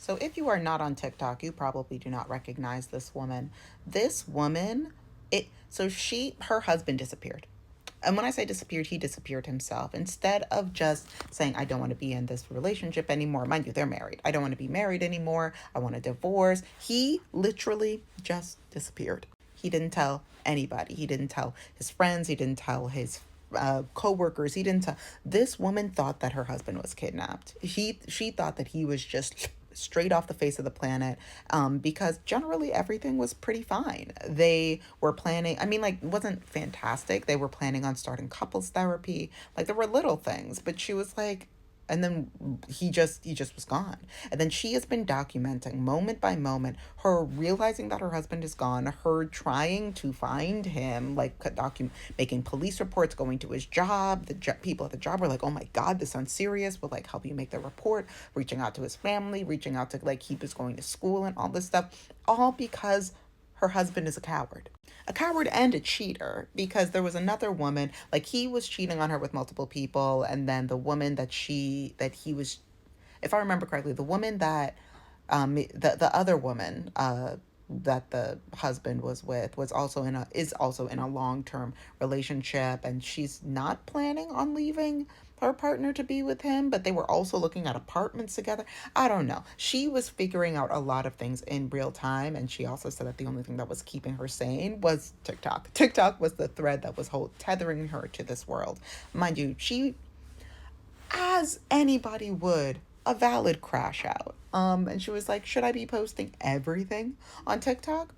So if you are not on TikTok, you probably do not recognize this woman. This woman, her husband disappeared. And when I say disappeared, he disappeared himself. Instead of just saying, I don't want to be in this relationship anymore. Mind you, they're married. I don't want to be married anymore. I want a divorce. He literally just disappeared. He didn't tell anybody. He didn't tell his friends. He didn't tell his co-workers. He didn't tell. This woman thought that her husband was kidnapped. She thought that he was just straight off the face of the planet, because generally everything was pretty fine. They were planning, I mean, like, it wasn't fantastic. They were planning on starting couples therapy. Like, there were little things, but she was like, and then he just was gone. And then she has been documenting moment by moment her realizing that her husband is gone, her trying to find him, like making police reports, going to his job. People at the job were like, oh my god, this sounds serious, we'll like help you make the report, reaching out to his family, reaching out to like keep his going to school and all this stuff, all because her husband is a coward and a cheater, because there was another woman, like he was cheating on her with multiple people, and then the woman that he was, if I remember correctly, the woman that the other woman that the husband was with is also in a long-term relationship, and she's not planning on leaving her partner to be with him, but they were also looking at apartments together. I don't know. She was figuring out a lot of things in real time, and she also said that the only thing that was keeping her sane was TikTok. TikTok was the thread that was tethering her to this world. Mind you, she, as anybody would, a valid crash out. And she was like, should I be posting everything on TikTok?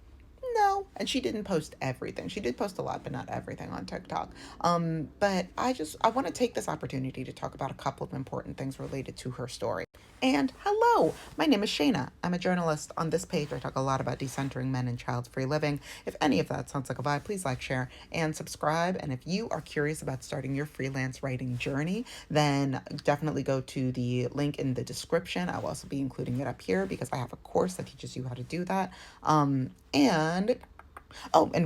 No. And she didn't post everything. She did post a lot, but not everything on TikTok. But I want to take this opportunity to talk about a couple of important things related to her story. And hello, my name is Shayna. I'm a journalist. On this page, I talk a lot about decentering men and child-free living. If any of that sounds like a vibe, please like, share, and subscribe. And if you are curious about starting your freelance writing journey, then definitely go to the link in the description. I'll also be including it up here because I have a course that teaches you how to do that. And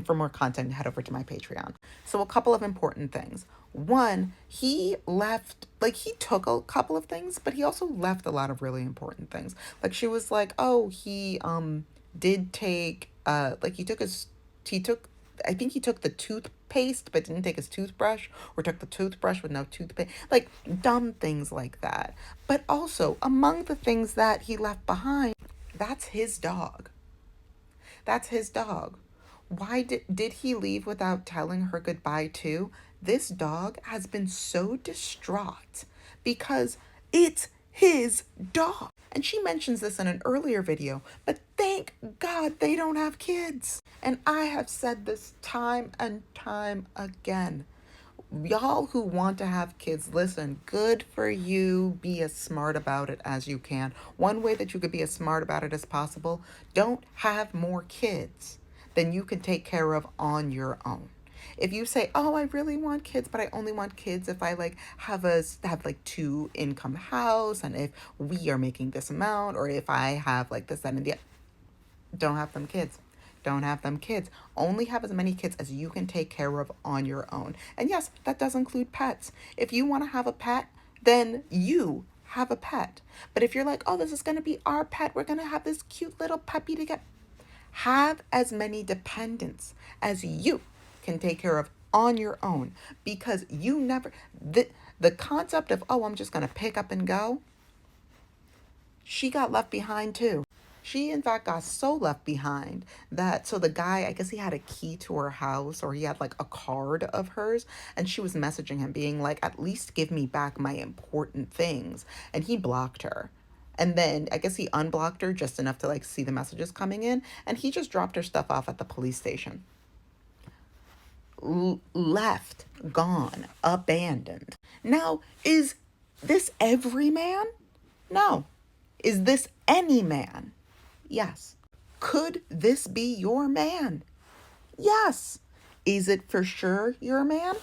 for more content, head over to my Patreon. So a couple of important things. One, he took a couple of things, but he also left a lot of really important things. Like she was like, oh, he did take he took I think he took the toothpaste but didn't take his toothbrush, or took the toothbrush with no toothpaste. Like dumb things like that. But also, among the things that he left behind, that's his dog. That's his dog. Why did he leave without telling her goodbye too? This dog has been so distraught because it's his dog. And she mentions this in an earlier video, but thank God they don't have kids. And I have said this time and time again. Y'all who want to have kids, listen, good for you. Be as smart about it as you can. One way that you could be as smart about it as possible, don't have more kids than you can take care of on your own. If you say, oh, I really want kids, but I only want kids if I have like 2-income house, and if we are making this amount, or if I have like this, that, and the, don't have them kids. Don't have them kids. Only have as many kids as you can take care of on your own. And yes, that does include pets. If you want to have a pet, then you have a pet. But if you're like, oh, this is going to be our pet, we're going to have this cute little puppy to get, have as many dependents as you can take care of on your own, because the concept of, oh, I'm just going to pick up and go, she got left behind too. She, in fact, got so left behind that, so the guy, I guess he had a key to her house, or he had like a card of hers, and she was messaging him being like, at least give me back my important things. And he blocked her. And then I guess he unblocked her just enough to like see the messages coming in, and he just dropped her stuff off at the police station. Left, gone, abandoned. Now, is this every man? No. Is this any man? Yes. Could this be your man? Yes. Is it for sure your man?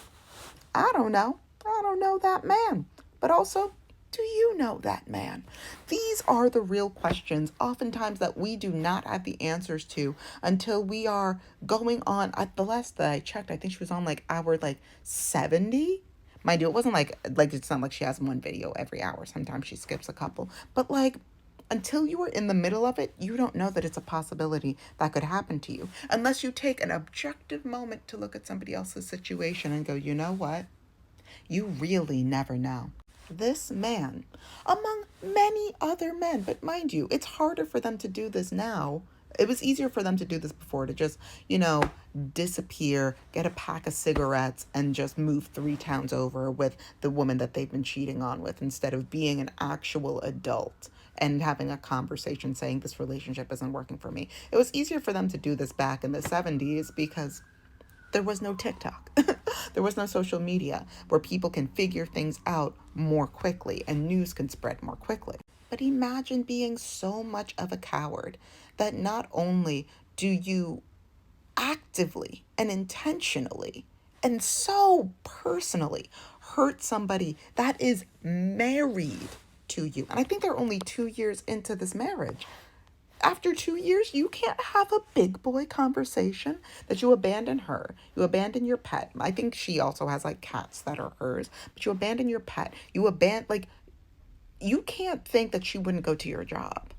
I don't know. I don't know that man. But also, do you know that man? These are the real questions, oftentimes, that we do not have the answers to until we are going on. At the last that I checked, I think she was on like hour 70. Mind you, it wasn't like it's not like she has one video every hour. Sometimes she skips a couple. But like, Until you are in the middle of it, you don't know that it's a possibility that could happen to you. Unless you take an objective moment to look at somebody else's situation and go, you know what? You really never know. This man, among many other men, but mind you, it's harder for them to do this now. It was easier for them to do this before, to just, disappear, get a pack of cigarettes, and just move 3 towns over with the woman that they've been cheating on with, instead of being an actual adult and having a conversation saying this relationship isn't working for me. It was easier for them to do this back in the 70s because there was no TikTok. There was no social media where people can figure things out more quickly and news can spread more quickly. But imagine being so much of a coward that not only do you actively and intentionally and so personally hurt somebody that is married to you. And I think they're only 2 years into this marriage. After 2 years, you can't have a big boy conversation that you abandon her. You abandon your pet. I think she also has like cats that are hers, but you abandon your pet. You can't think that she wouldn't go to your job.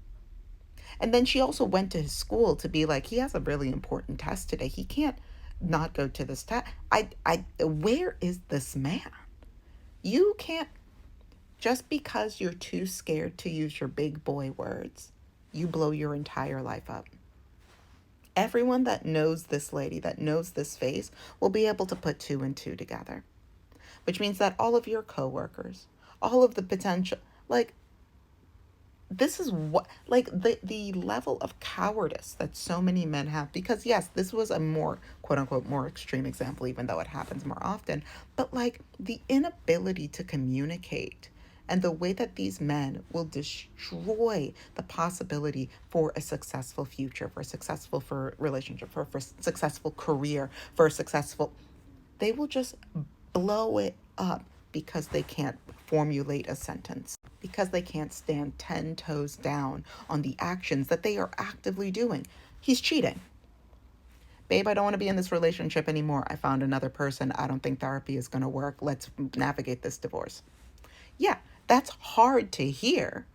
And then she also went to his school to be like, he has a really important test today. He can't not go to this test. Where is this man? You can't, just because you're too scared to use your big boy words, you blow your entire life up. Everyone that knows this lady, that knows this face, will be able to put 2 and 2 together, which means that all of your coworkers, all of the potential, this is what, the level of cowardice that so many men have, because yes, this was a more, quote unquote, more extreme example, even though it happens more often, but the inability to communicate and the way that these men will destroy the possibility for a successful future, for a successful relationship, for successful career, for a successful, they will just blow it up because they can't formulate a sentence, because they can't stand 10 toes down on the actions that they are actively doing. He's cheating. Babe, I don't want to be in this relationship anymore. I found another person. I don't think therapy is going to work. Let's navigate this divorce. Yeah, that's hard to hear,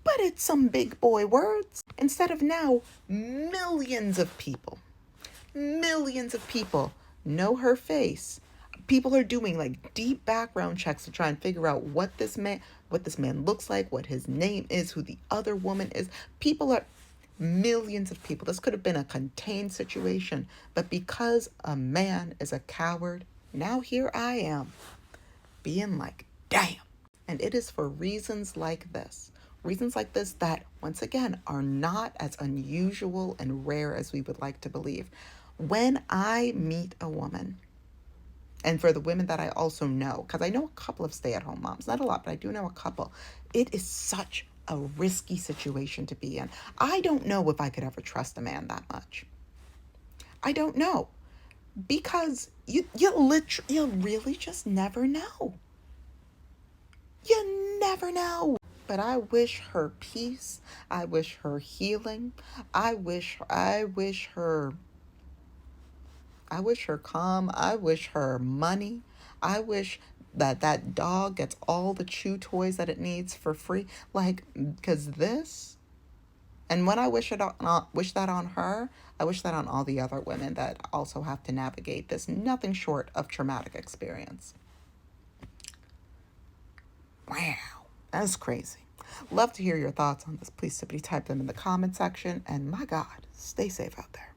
but it's some big boy words. Instead of now, millions of people know her face. People are doing deep background checks to try and figure out what this man looks like, what his name is, who the other woman is. Millions of people. This could have been a contained situation, but because a man is a coward, now here I am being like, damn. And it is for reasons like this that, once again, are not as unusual and rare as we would like to believe. When I meet a woman, and for the women that I also know, because I know a couple of stay-at-home moms, not a lot, but I do know a couple, it is such a risky situation to be in. I don't know if I could ever trust a man that much. I don't know, because you really just never know. You never know. But I wish her peace. I wish her healing. I wish her calm. I wish her money. I wish that dog gets all the chew toys that it needs for free. Because this, and when I wish that on her, I wish that on all the other women that also have to navigate this nothing short of traumatic experience. Wow, that's crazy. Love to hear your thoughts on this. Please type them in the comment section. And my God, stay safe out there.